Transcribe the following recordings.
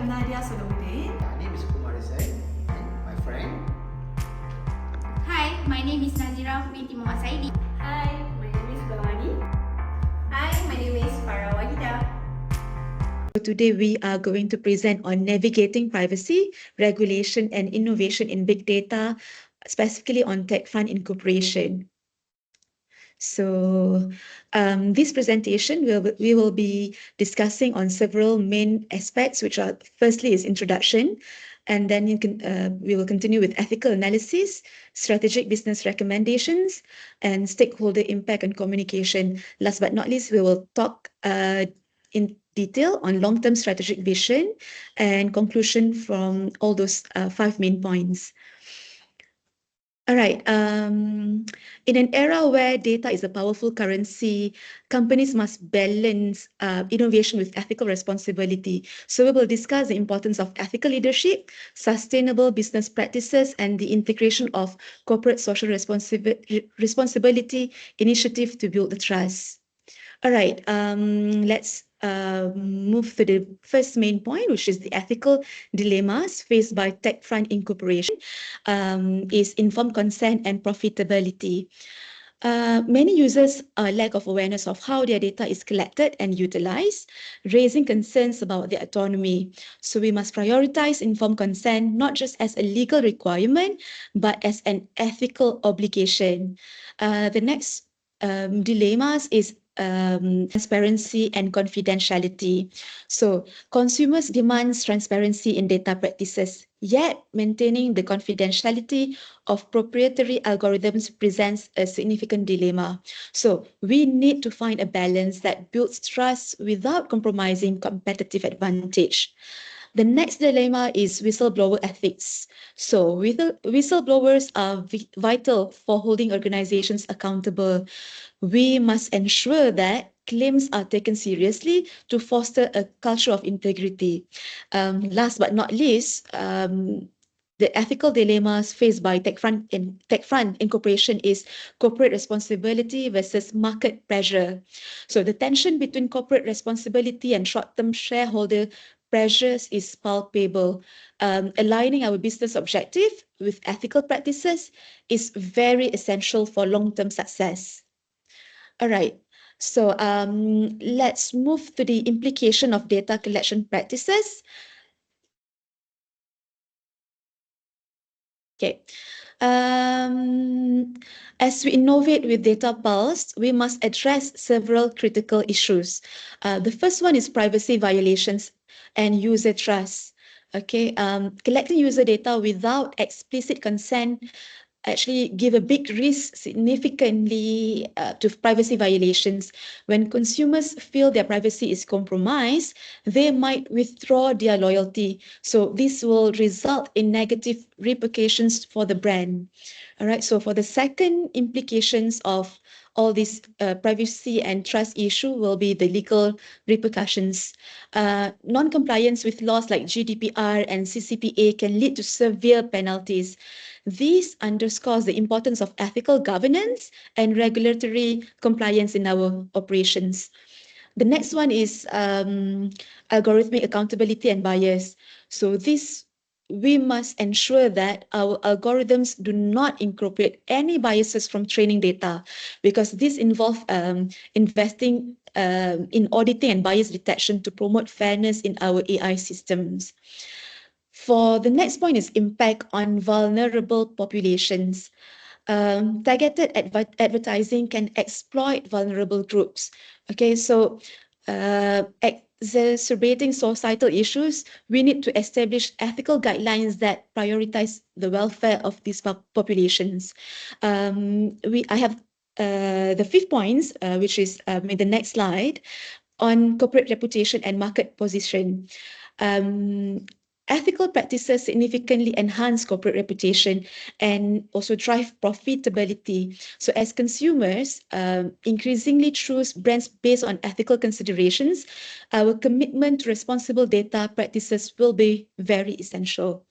am Nadia Solomuddin. My name is Kumar Rizai, and my friend. Hi, my name is Nazira binti Muhammad Saidi. Hi, my name is Bhavani. Hi, my name is Farah Wahida. Today we are going to present on navigating privacy, regulation and innovation in big data, specifically on TechFund incorporation. So this presentation, we will be discussing on several main aspects, which are firstly is introduction, and then we will continue with ethical analysis, strategic business recommendations, and stakeholder impact and communication. Last but not least, we will talk in detail on long-term strategic vision and conclusion from all those 5 main points. All right. In an era where data is a powerful currency, companies must balance innovation with ethical responsibility. So we will discuss the importance of ethical leadership, sustainable business practices, and the integration of corporate social responsibility initiative to build the trust. All right, let's move to the first main point, which is the ethical dilemmas faced by TechFund incorporation, is informed consent and profitability. Many users lack of awareness of how their data is collected and utilized, raising concerns about their autonomy. So we must prioritize informed consent, not just as a legal requirement, but as an ethical obligation. The next dilemmas is transparency and confidentiality. So consumers demand transparency in data practices, yet maintaining the confidentiality of proprietary algorithms presents a significant dilemma. So we need to find a balance that builds trust without compromising competitive advantage. The next dilemma is whistleblower ethics. So whistleblowers are vital for holding organizations accountable. We must ensure that claims are taken seriously to foster a culture of integrity. Last but not least, the ethical dilemmas faced by TechFund incorporation is corporate responsibility versus market pressure. So the tension between corporate responsibility and short-term shareholder pressures is palpable. Aligning our business objective with ethical practices is very essential for long-term success. All right. So let's move to the implication of data collection practices. Okay. As we innovate with Data Pulse, we must address several critical issues. The first one is privacy violations and user trust. Okay, collecting user data without explicit consent actually give a big risk significantly to privacy violations. When consumers feel their privacy is compromised, they might withdraw their loyalty. So this will result in negative repercussions for the brand. All right, so for the second implications of all this privacy and trust issue will be the legal repercussions. Non-compliance with laws like GDPR and CCPA can lead to severe penalties. This underscores the importance of ethical governance and regulatory compliance in our operations. The next one is algorithmic accountability and bias. So we must ensure that our algorithms do not incorporate any biases from training data, because this involves investing in auditing and bias detection to promote fairness in our AI systems. For the next point is impact on vulnerable populations. Targeted advertising can exploit vulnerable groups. Okay, so exacerbating societal issues, we need to establish ethical guidelines that prioritize the welfare of these populations. I have the fifth points, which is in the next slide, on corporate reputation and market position. Ethical practices significantly enhance corporate reputation and also drive profitability. So as consumers increasingly choose brands based on ethical considerations, our commitment to responsible data practices will be very essential.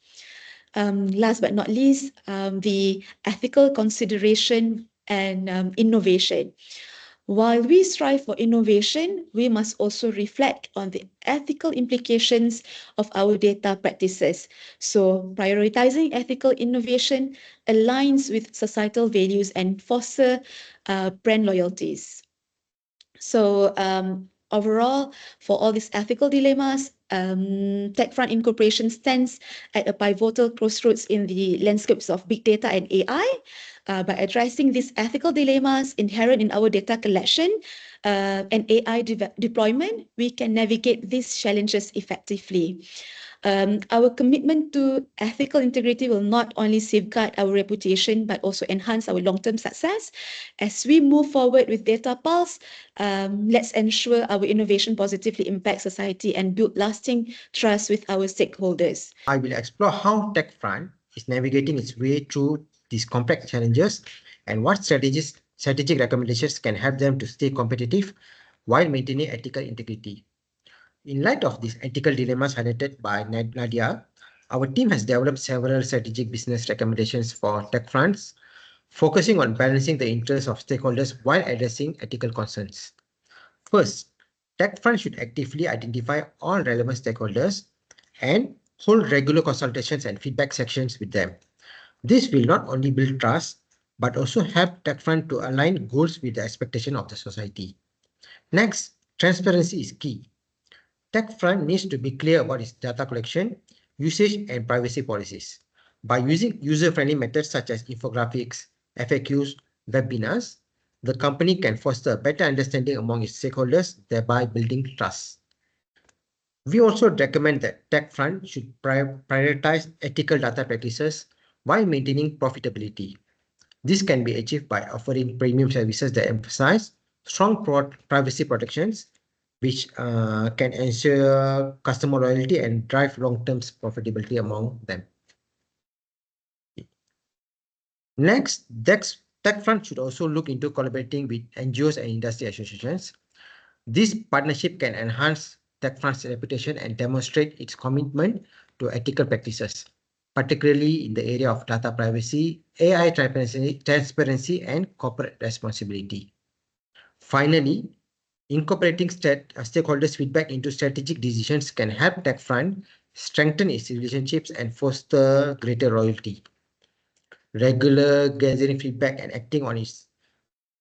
Last but not least, the ethical consideration and innovation. While we strive for innovation, we must also reflect on the ethical implications of our data practices. So, prioritizing ethical innovation aligns with societal values and foster brand loyalties. So, overall, for all these ethical dilemmas, TechFront Incorporation stands at a pivotal crossroads in the landscapes of big data and AI. By addressing these ethical dilemmas inherent in our data collection and AI deployment, we can navigate these challenges effectively. Our commitment to ethical integrity will not only safeguard our reputation but also enhance our long-term success. As we move forward with Data Pulse, let's ensure our innovation positively impacts society and build lasting trust with our stakeholders. I will explore how TechFront is navigating its way through these complex challenges and what strategic recommendations can help them to stay competitive while maintaining ethical integrity. In light of these ethical dilemmas highlighted by Nadia, our team has developed several strategic business recommendations for TechFronts, focusing on balancing the interests of stakeholders while addressing ethical concerns. First, TechFront should actively identify all relevant stakeholders and hold regular consultations and feedback sessions with them. This will not only build trust, but also help TechFront to align goals with the expectation of the society. Next, transparency is key. TechFront needs to be clear about its data collection, usage, and privacy policies. By using user-friendly methods such as infographics, FAQs, webinars, the company can foster a better understanding among its stakeholders, thereby building trust. We also recommend that TechFront should prioritize ethical data practices while maintaining profitability. This can be achieved by offering premium services that emphasize strong privacy protections, which can ensure customer loyalty and drive long-term profitability among them. Next, TechFront should also look into collaborating with NGOs and industry associations. This partnership can enhance TechFront's reputation and demonstrate its commitment to ethical practices, particularly in the area of data privacy, AI transparency, and corporate responsibility. Finally, incorporating stakeholders' feedback into strategic decisions can help TechFront strengthen its relationships and foster greater loyalty. Regular gathering feedback and acting on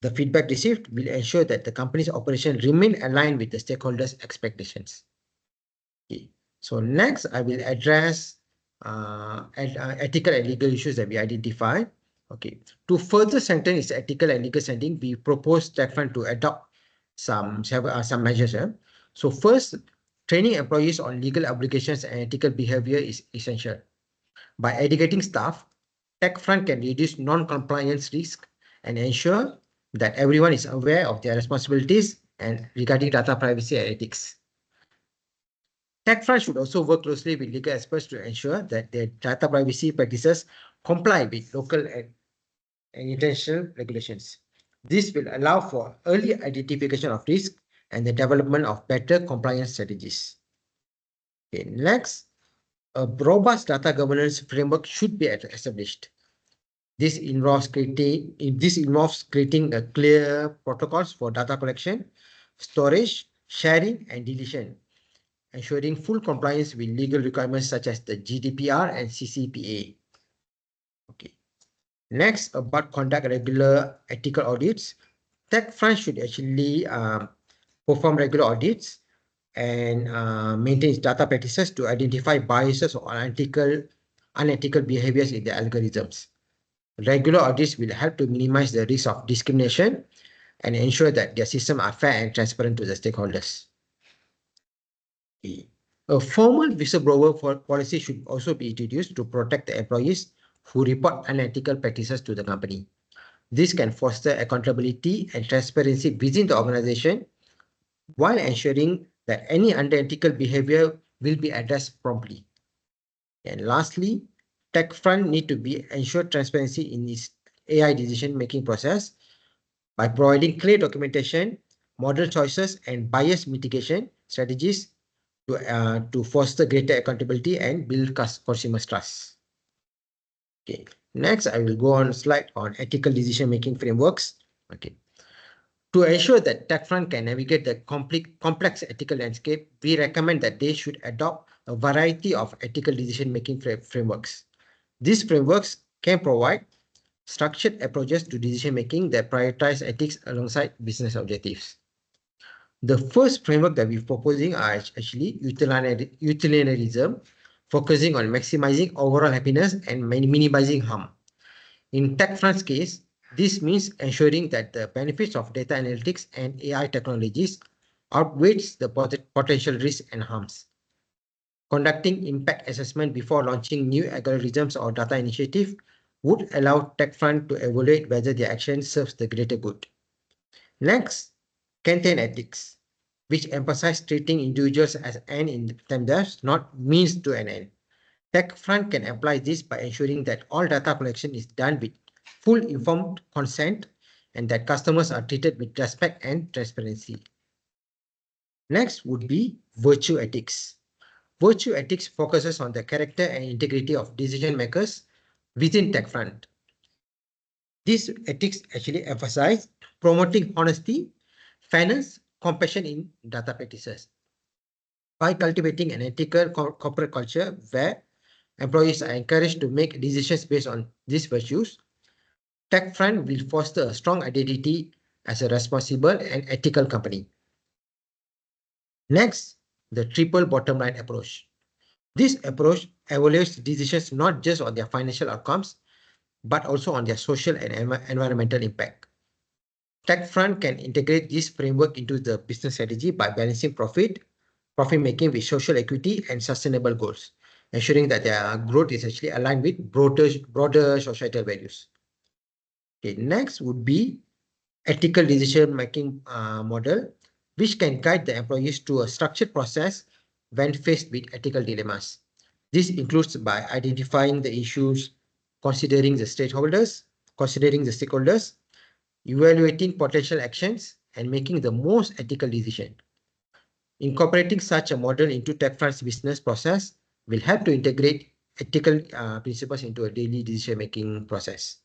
the feedback received will ensure that the company's operation remain aligned with the stakeholders' expectations. Okay. So next, I will address ethical and legal issues that we identified. Okay. To further strengthen its ethical and legal standing, we propose TechFront to adopt some measures. So first, training employees on legal obligations and ethical behavior is essential. By educating staff, TechFront can reduce non-compliance risk and ensure that everyone is aware of their responsibilities and regarding data privacy and ethics. TechFront should also work closely with legal experts to ensure that their data privacy practices comply with local and international regulations. This will allow for early identification of risk and the development of better compliance strategies. Okay, next, a robust data governance framework should be established. This involves creating a clear protocols for data collection, storage, sharing, and deletion, ensuring full compliance with legal requirements such as the GDPR and CCPA. Okay. Next, about conduct regular ethical audits. TechFront should actually perform regular audits and maintain its data practices to identify biases or unethical behaviors in the algorithms. Regular audits will help to minimize the risk of discrimination and ensure that their systems are fair and transparent to the stakeholders. A formal whistleblower policy should also be introduced to protect the employees who report unethical practices to the company. This can foster accountability and transparency within the organization while ensuring that any unethical behavior will be addressed promptly. And lastly, TechFront need to ensure transparency in its AI decision-making process by providing clear documentation, model choices, and bias mitigation strategies to foster greater accountability and build consumer trust. Okay. Next, I will go on a slide on ethical decision-making frameworks. Okay. To ensure that TechFront can navigate the complex ethical landscape, we recommend that they should adopt a variety of ethical decision-making frameworks. These frameworks can provide structured approaches to decision-making that prioritize ethics alongside business objectives. The first framework that we're proposing are actually utilitarianism, focusing on maximizing overall happiness and minimizing harm. In TechFront's case, this means ensuring that the benefits of data analytics and AI technologies outweighs the potential risks and harms. Conducting impact assessment before launching new algorithms or data initiative would allow TechFront to evaluate whether their action serves the greater good. Next, Kantian ethics, which emphasize treating individuals as end in themselves, not means to an end. TechFront can apply this by ensuring that all data collection is done with full informed consent and that customers are treated with respect and transparency. Next would be virtue ethics. Virtue ethics focuses on the character and integrity of decision makers within TechFront. These ethics actually emphasize promoting honesty, fairness, compassion in data practices. By cultivating an ethical corporate culture where employees are encouraged to make decisions based on these virtues, TechFront will foster a strong identity as a responsible and ethical company. Next, the triple bottom line approach. This approach evaluates decisions not just on their financial outcomes, but also on their social and environmental impact. TechFront can integrate this framework into the business strategy by balancing profit making with social equity and sustainable goals, ensuring that their growth is actually aligned with broader societal values. Okay, next would be ethical decision-making model, which can guide the employees to a structured process when faced with ethical dilemmas. This includes by identifying the issues, considering the stakeholders, evaluating potential actions, and making the most ethical decision. Incorporating such a model into TechFront's business process will help to integrate ethical principles into a daily decision-making process.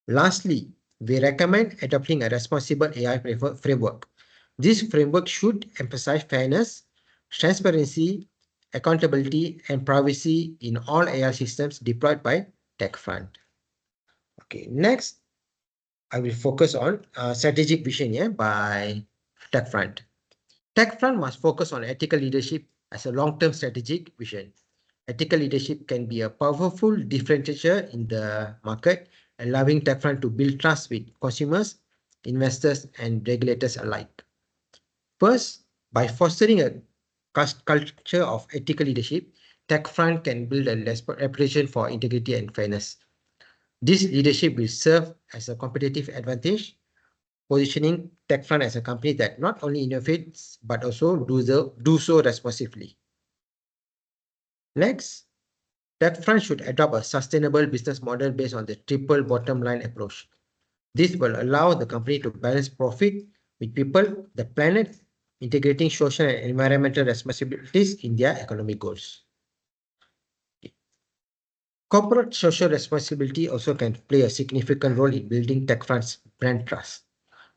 Lastly, we recommend adopting a responsible AI framework. This framework should emphasize fairness, transparency, accountability, and privacy in all AI systems deployed by TechFront. Okay, next, I will focus on strategic vision here by TechFront. TechFront must focus on ethical leadership as a long-term strategic vision. Ethical leadership can be a powerful differentiator in the market, allowing TechFront to build trust with consumers, investors, and regulators alike. First, by fostering a culture of ethical leadership, TechFront can build a reputation for integrity and fairness. This leadership will serve as a competitive advantage, positioning TechFront as a company that not only innovates, but also do so responsibly. Next, TechFront should adopt a sustainable business model based on the triple bottom line approach. This will allow the company to balance profit with people, the planet, integrating social and environmental responsibilities in their economic goals. Corporate social responsibility also can play a significant role in building TechFront's brand trust.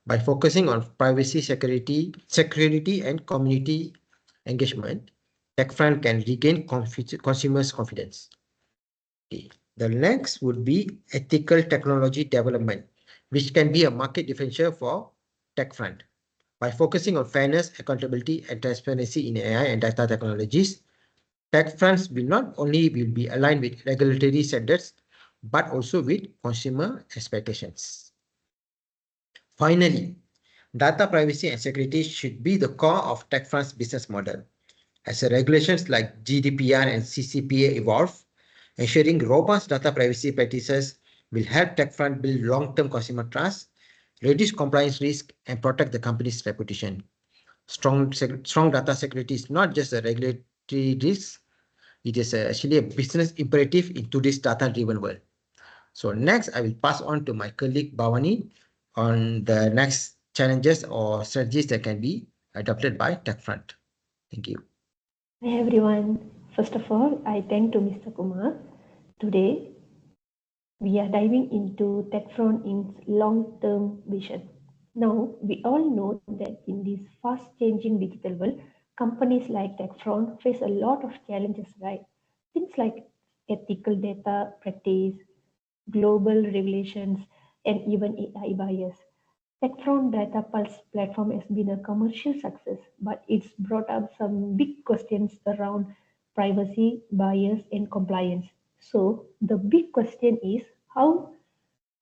By focusing on privacy, security, and community engagement, TechFront can regain consumers' confidence. Okay. The next would be ethical technology development, which can be a market differentiator for TechFront. By focusing on fairness, accountability, and transparency in AI and data technologies, TechFront will not only be aligned with regulatory standards, but also with consumer expectations. Finally, data privacy and security should be the core of TechFront's business model. As regulations like GDPR and CCPA evolve, ensuring robust data privacy practices will help TechFront build long-term consumer trust, reduce compliance risk, and protect the company's reputation. Strong data security is not just a regulatory risk, it is actually a business imperative in today's data-driven world. So next, I will pass on to my colleague Bhavani on the next challenges or strategies that can be adopted by TechFront. Thank you. Hi everyone. First of all, I thank to Mr. Kumar. Today, we are diving into TechFront Inc.'s long-term vision. Now, we all know that in this fast-changing digital world, companies like TechFront face a lot of challenges, right? Things like ethical data practice, global regulations, and even AI bias. TechFront Data Pulse platform has been a commercial success, but it's brought up some big questions around privacy, bias, and compliance. So the big question is how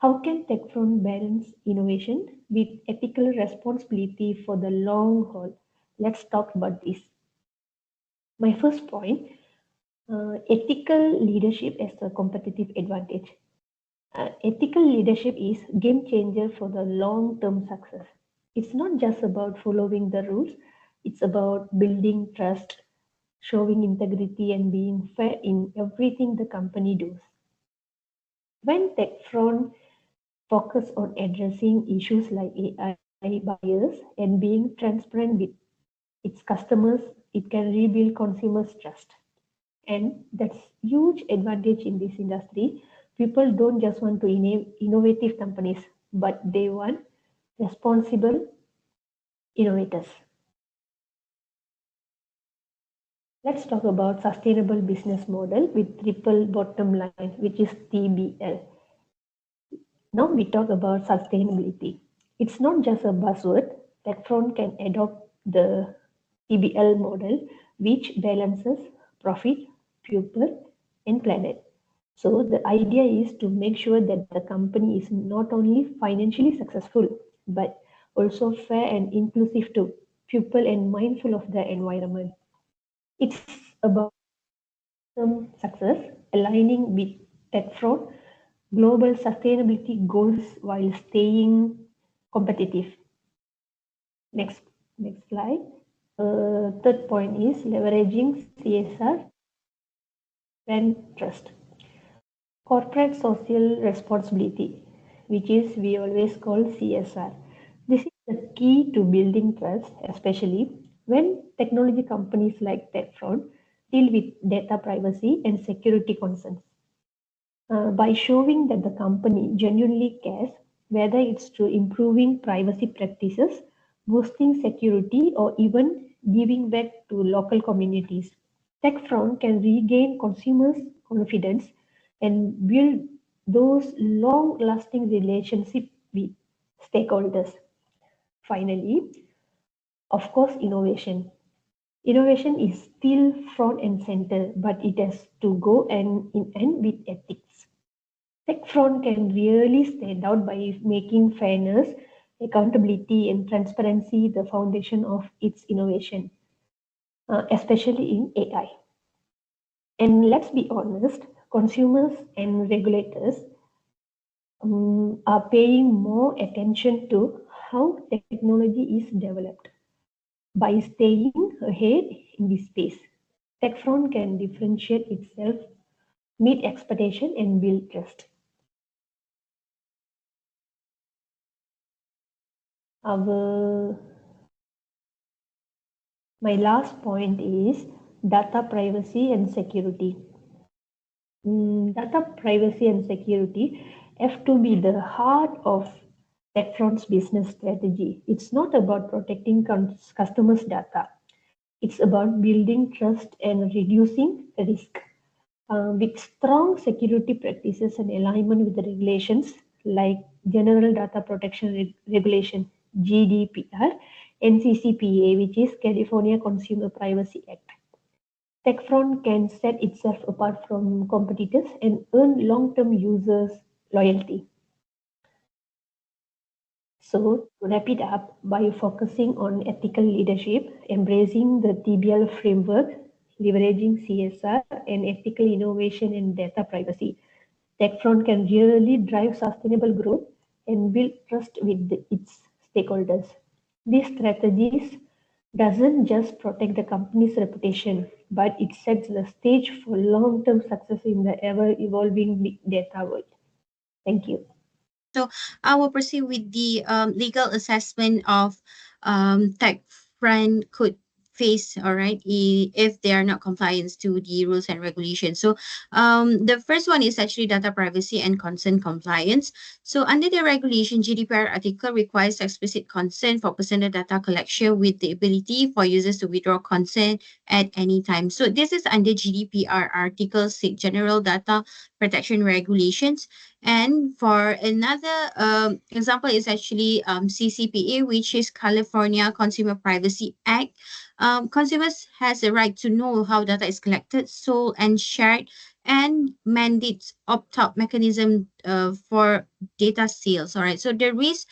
can TechFront balance innovation with ethical responsibility for the long haul? Let's talk about this. My first point, ethical leadership as a competitive advantage. Ethical leadership is game changer for the long-term success. It's not just about following the rules, it's about building trust, showing integrity, and being fair in everything the company does. When TechFront focus on addressing issues like AI bias and being transparent with its customers, it can rebuild consumers' trust. And that's huge advantage in this industry. People don't just want to innovative companies, but they want responsible innovators. Let's talk about sustainable business model with triple bottom line, which is TBL. Now we talk about sustainability. It's not just a buzzword. TechFront can adopt the TBL model, which balances profit, people, and planet. So the idea is to make sure that the company is not only financially successful, but also fair and inclusive to people and mindful of the environment. It's about some success aligning with TechFront global sustainability goals while staying competitive. Next, next slide. Third point is leveraging CSR and trust. Corporate social responsibility, which is we always call CSR. This is the key to building trust, especially when technology companies like TechFront deal with data privacy and security concerns. By showing that the company genuinely cares, whether it's through improving privacy practices, boosting security, or even giving back to local communities. TechFront can regain consumers' confidence and build those long-lasting relationships with stakeholders. Finally, of course, innovation. Innovation is still front and center, but it has to go hand in hand with ethics. TechFront can really stand out by making fairness, accountability, and transparency the foundation of its innovation, especially in AI. And let's be honest, consumers and regulators are paying more attention to how technology is developed. By staying ahead in this space, TechFront can differentiate itself, meet expectation, and build trust. My last point is data privacy and security. Data privacy and security have to be the heart of TechFront's business strategy. It's not about protecting customers' data. It's about building trust and reducing risk. With strong security practices and alignment with the regulations like General Data Protection Regulation GDPR and CCPA, which is California Consumer Privacy Act. TechFront can set itself apart from competitors and earn long-term users' loyalty. So, to wrap it up, by focusing on ethical leadership, embracing the TBL framework, leveraging CSR and ethical innovation and data privacy, TechFront can really drive sustainable growth and build trust with its stakeholders. These strategies doesn't just protect the company's reputation, but it sets the stage for long-term success in the ever-evolving big data world. Thank you. So I will proceed with the legal assessment of TechFront could face, all right, if they are not compliant to the rules and regulations. So the first one is actually data privacy and consent compliance. So under the regulation, GDPR article requires explicit consent for personal data collection with the ability for users to withdraw consent at any time. So this is under GDPR Article 6, General Data Protection Regulations. And for another example is actually CCPA, which is California Consumer Privacy Act. Consumers has the right to know how data is collected, sold, and shared, and mandates opt-out mechanism for data sales. All right. So the risk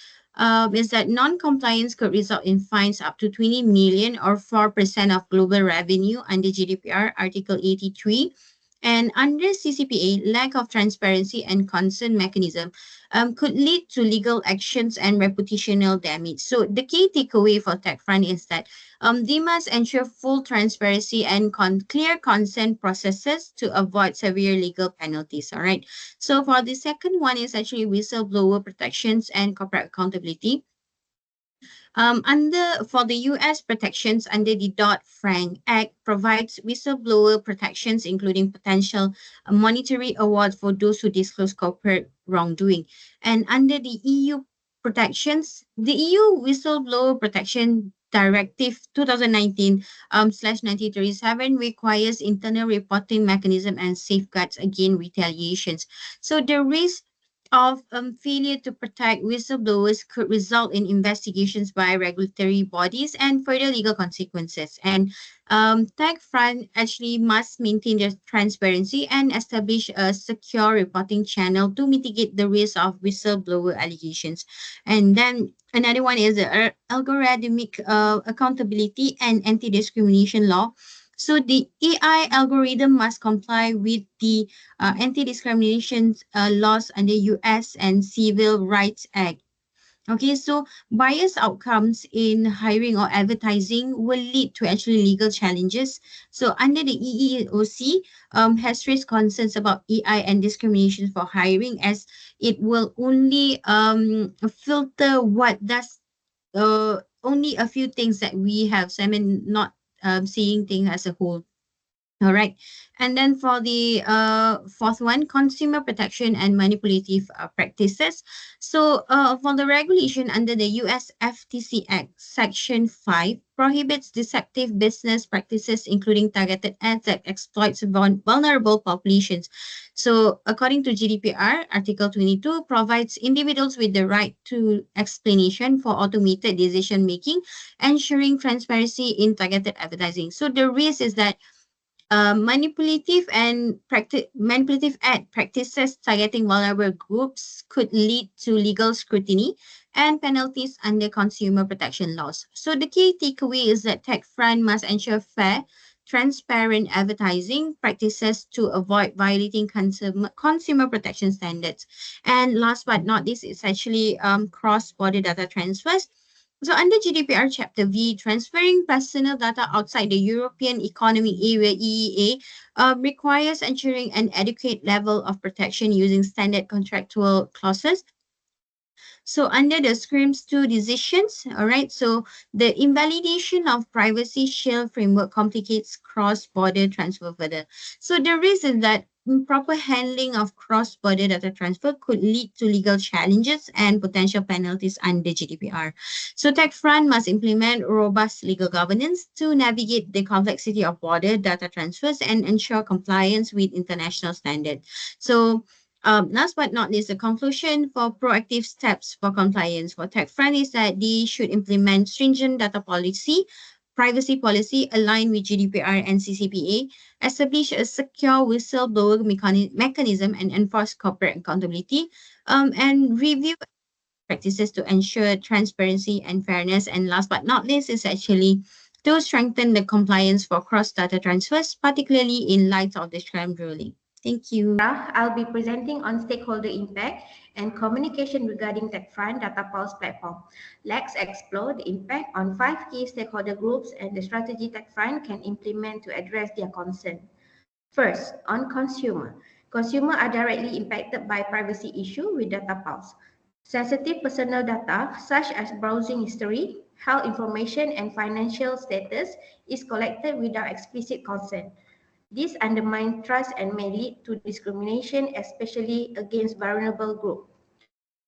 is that non-compliance could result in fines up to 20 million or 4% of global revenue under GDPR Article 83. And under CCPA, lack of transparency and consent mechanism could lead to legal actions and reputational damage. So the key takeaway for TechFront is that they must ensure full transparency and clear consent processes to avoid severe legal penalties. All right. So for the second one is actually whistleblower protections and corporate accountability. For the U.S. protections under the Dodd-Frank Act provides whistleblower protections, including potential monetary awards for those who disclose corporate wrongdoing. And under the EU protections, the EU Whistleblower Protection Directive 2019/9037 requires internal reporting mechanism and safeguards against retaliations. So the risk of failure to protect whistleblowers could result in investigations by regulatory bodies and further legal consequences. And TechFront actually must maintain their transparency and establish a secure reporting channel to mitigate the risk of whistleblower allegations. And then another one is the algorithmic accountability and anti-discrimination law. So the AI algorithm must comply with the anti-discrimination laws under U.S. and Civil Rights Act. Okay, so biased outcomes in hiring or advertising will lead to actually legal challenges. So under the EEOC has raised concerns about AI and discrimination for hiring, as it will only filter what does only a few things that we have. So I mean, not seeing things as a whole. All right. And then for the fourth one, consumer protection and manipulative practices. So for the regulation under the US FTC Act, Section 5 prohibits deceptive business practices, including targeted ads that exploits vulnerable populations. So according to GDPR, Article 22 provides individuals with the right to explanation for automated decision making, ensuring transparency in targeted advertising. So the risk is that manipulative ad practices targeting vulnerable groups could lead to legal scrutiny and penalties under consumer protection laws. So the key takeaway is that TechFront must ensure fair, transparent advertising practices to avoid violating consumer protection standards. And last but not least, it's actually cross-border data transfers. So under GDPR Chapter V, transferring personal data outside the European Economic Area (EEA) requires ensuring an adequate level of protection using standard contractual clauses. So under the SCRIMS 2 decisions, all right, so the invalidation of Privacy Shield framework complicates cross-border transfer further. So the reason that improper handling of cross-border data transfer could lead to legal challenges and potential penalties under GDPR. So TechFront must implement robust legal governance to navigate the complexity of border data transfers and ensure compliance with international standards. So last but not least, the conclusion for proactive steps for compliance for TechFront is that they should implement stringent data policy, privacy policy aligned with GDPR and CCPA, establish a secure whistleblower mechanism and enforce corporate accountability, and review practices to ensure transparency and fairness. And last but not least is actually to strengthen the compliance for cross-data transfers, particularly in light of the Schrems ruling. Thank you. I'll be presenting on stakeholder impact and communication regarding TechFront DataPulse platform. Let's explore the impact on 5 key stakeholder groups and the strategy TechFront can implement to address their concern. First, on consumer. Consumers are directly impacted by privacy issue with DataPulse. Sensitive personal data such as browsing history, health information, and financial status is collected without explicit consent. This undermines trust and may lead to discrimination, especially against vulnerable groups.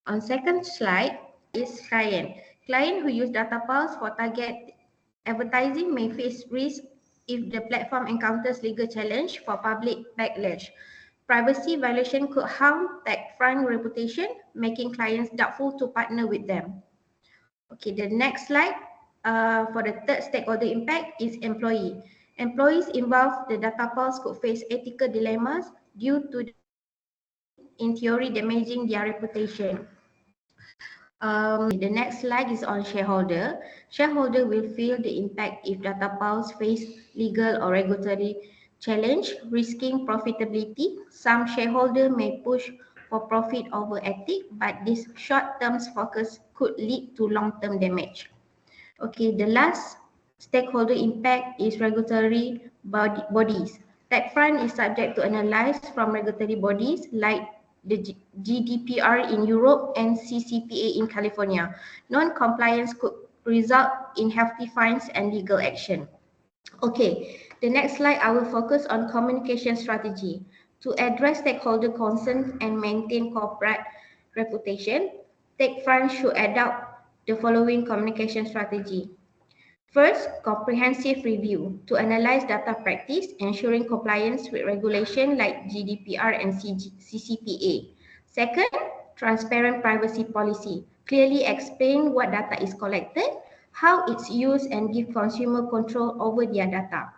On second slide is client. Client who use DataPulse for target advertising may face risk if the platform encounters legal challenge for public backlash. Privacy violation could harm TechFront reputation, making clients doubtful to partner with them. Okay, the next slide for the third stakeholder impact is employee. Employees involved the DataPulse could face ethical dilemmas due to the in theory damaging their reputation. The next slide is on shareholder. Shareholder will feel the impact if DataPulse face legal or regulatory challenge, risking profitability. Some shareholder may push for profit over ethics, but this short-term focus could lead to long-term damage. Okay, the last stakeholder impact is regulatory bodies. TechFront is subject to analysis from regulatory bodies like the GDPR in Europe and CCPA in California. Non-compliance could result in hefty fines and legal action. Okay, the next slide, I will focus on communication strategy. To address stakeholder concerns and maintain corporate reputation, TechFront should adopt the following communication strategy. First, comprehensive review to analyze data practice, ensuring compliance with regulation like GDPR and CCPA. Second, transparent privacy policy. Clearly explain what data is collected, how it's used, and give consumer control over their data.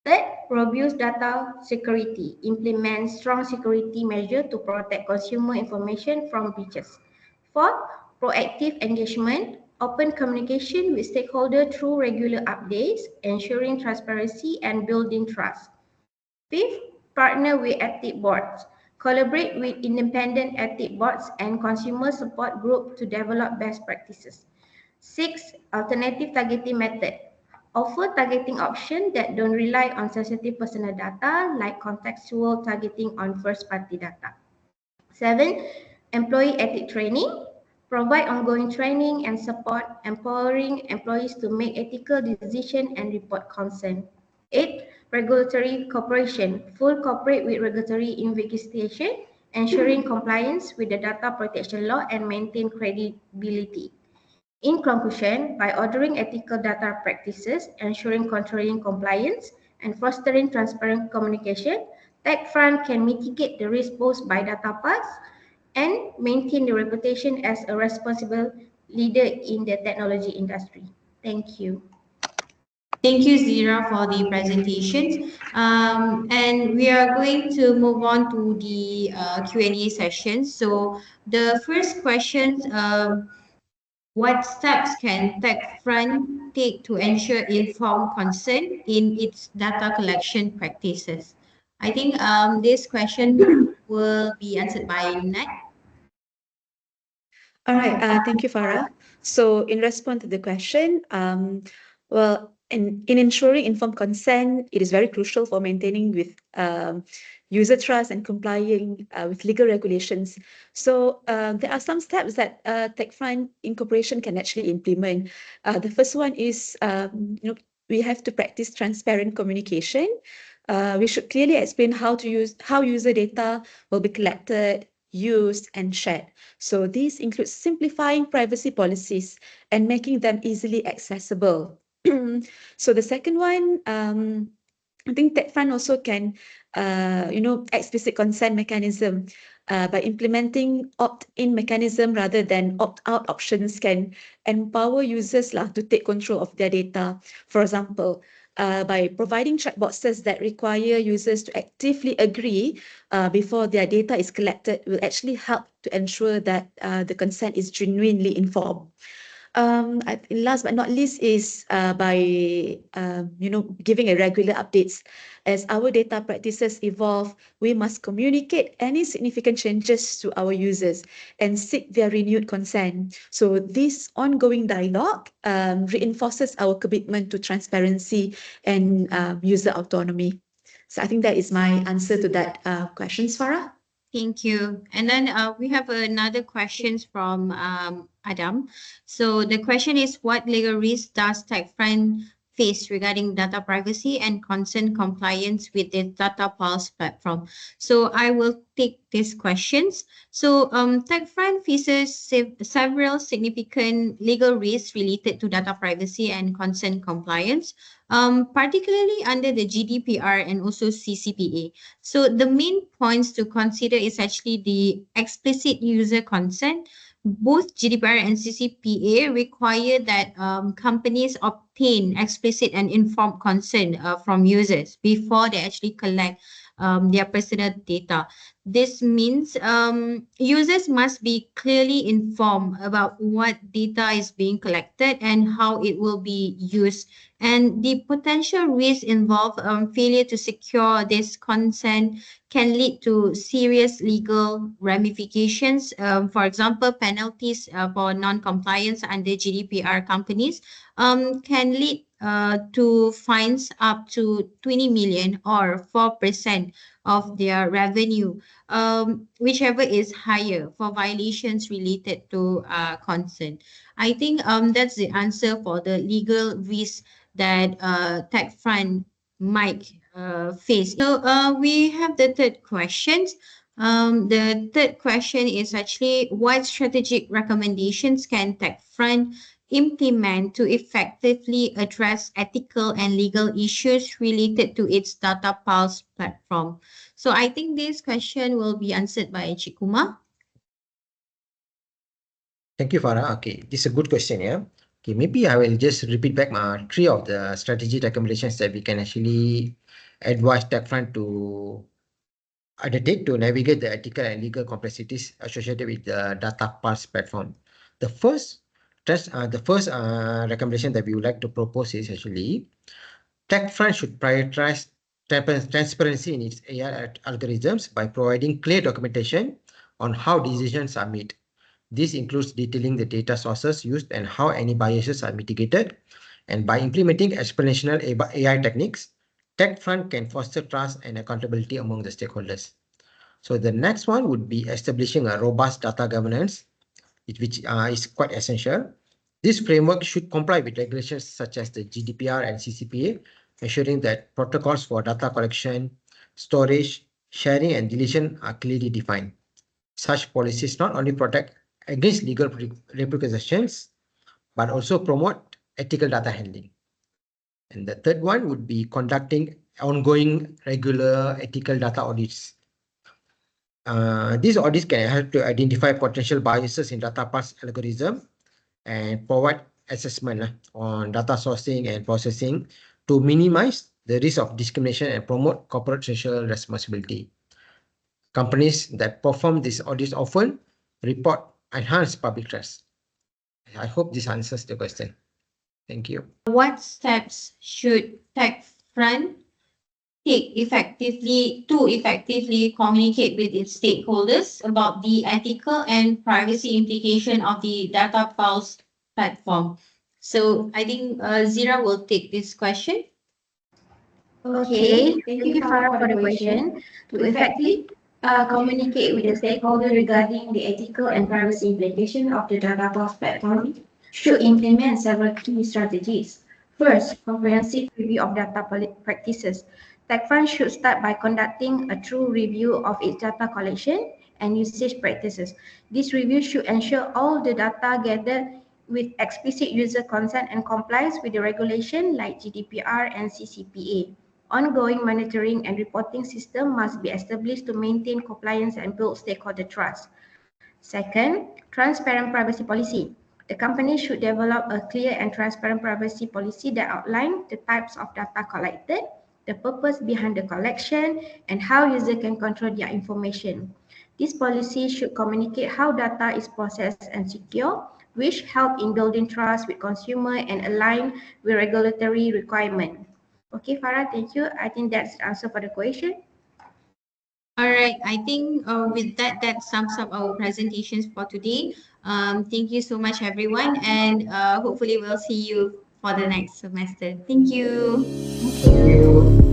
Third, robust data security. Implement strong security measures to protect consumer information from breaches. Fourth, proactive engagement. Open communication with stakeholders through regular updates, ensuring transparency and building trust. Fifth, partner with ethics boards. Collaborate with independent ethics boards and consumer support groups to develop best practices. Sixth, alternative targeting method. Offer targeting options that don't rely on sensitive personal data like contextual targeting on first-party data. 7, employee ethics training. Provide ongoing training and support, empowering employees to make ethical decisions and report consent. 8, regulatory cooperation. Full cooperate with regulatory investigation, ensuring compliance with the data protection law and maintain credibility. In conclusion, by ordering ethical data practices, ensuring controlling compliance, and fostering transparent communication, TechFront can mitigate the risk posed by DataPulse and maintain the reputation as a responsible leader in the technology industry. Thank you. Thank you, Zira, for the presentations. And we are going to move on to the Q&A session. So the first question, what steps can TechFront take to ensure informed consent in its data collection practices? I think this question will be answered by Nat. All right, thank you, Farah. So in response to the question, well, in ensuring informed consent, it is very crucial for maintaining with user trust and complying with legal regulations. So there are some steps that TechFront Incorporation can actually implement. The first one is, we have to practice transparent communication. We should clearly explain how user data will be collected, used, and shared. So these include simplifying privacy policies and making them easily accessible. So the second one, I think TechFront also can, explicit consent mechanism by implementing opt-in mechanism rather than opt-out options can empower users to take control of their data. For example, by providing checkboxes that require users to actively agree before their data is collected will actually help to ensure that the consent is genuinely informed. Last but not least is by giving a regular updates. As our data practices evolve, we must communicate any significant changes to our users and seek their renewed consent. So this ongoing dialogue reinforces our commitment to transparency and user autonomy. So I think that is my answer to that question, Farah. Thank you. And then we have another question from Adam. So the question is, what legal risk does TechFriend face regarding data privacy and consent compliance with the Data Pulse platform? So I will take these questions. So TechFriend faces several significant legal risks related to data privacy and consent compliance, particularly under the GDPR and also CCPA. So the main points to consider is actually the explicit user consent. Both GDPR and CCPA require that companies obtain explicit and informed consent from users before they actually collect their personal data. This means users must be clearly informed about what data is being collected and how it will be used. And the potential risks involve failure to secure this consent can lead to serious legal ramifications. For example, penalties for non-compliance under GDPR companies can lead to fines up to 20 million or 4% of their revenue, whichever is higher for violations related to consent. I think that's the answer for the legal risk that TechFront might face. So we have the third question. The third question is actually, what strategic recommendations can TechFront implement to effectively address ethical and legal issues related to its Data Pulse platform? So I think this question will be answered by Chikuma. Thank you, Farah. Okay, this is a good question, yeah. Okay, maybe I will just repeat back my three of the strategy recommendations that we can actually advise TechFront to undertake to navigate the ethical and legal complexities associated with the Data Pulse platform. The first recommendation that we would like to propose is actually TechFront should prioritize transparency in its AI algorithms by providing clear documentation on how decisions are made. This includes detailing the data sources used and how any biases are mitigated. And by implementing exponential AI techniques, TechFront can foster trust and accountability among the stakeholders. So the next one would be establishing a robust data governance, which is quite essential. This framework should comply with regulations such as the GDPR and CCPA, ensuring that protocols for data collection, storage, sharing, and deletion are clearly defined. Such policies not only protect against legal repercussions, but also promote ethical data handling. And the third one would be conducting ongoing regular ethical data audits. These audits can help to identify potential biases in data pass algorithm and provide assessment on data sourcing and processing to minimize the risk of discrimination and promote corporate social responsibility. Companies that perform these audits often report enhanced public trust. I hope this answers the question. Thank you. What steps should TechFront take to effectively communicate with its stakeholders about the ethical and privacy implication of the Data Pulse platform? So I think Zira will take this question. Okay, thank you, Farah, for the question. To effectively communicate with the stakeholder regarding the ethical and privacy implication of the Data Pulse platform, should implement several key strategies. First, comprehensive review of data practices. TechFront should start by conducting a true review of its data collection and usage practices. This review should ensure all the data gathered with explicit user consent and complies with the regulation like GDPR and CCPA. Ongoing monitoring and reporting system must be established to maintain compliance and build stakeholder trust. Second, transparent privacy policy. The company should develop a clear and transparent privacy policy that outlines the types of data collected, the purpose behind the collection, and how users can control their information. This policy should communicate how data is processed and secure, which help in building trust with consumer and align with regulatory requirements. Okay, Farah, thank you. I think that's the answer for the question. All right, I think with that sums up our presentations for today. Thank you so much, everyone, and hopefully we'll see you for the next semester. Thank you. Thank you.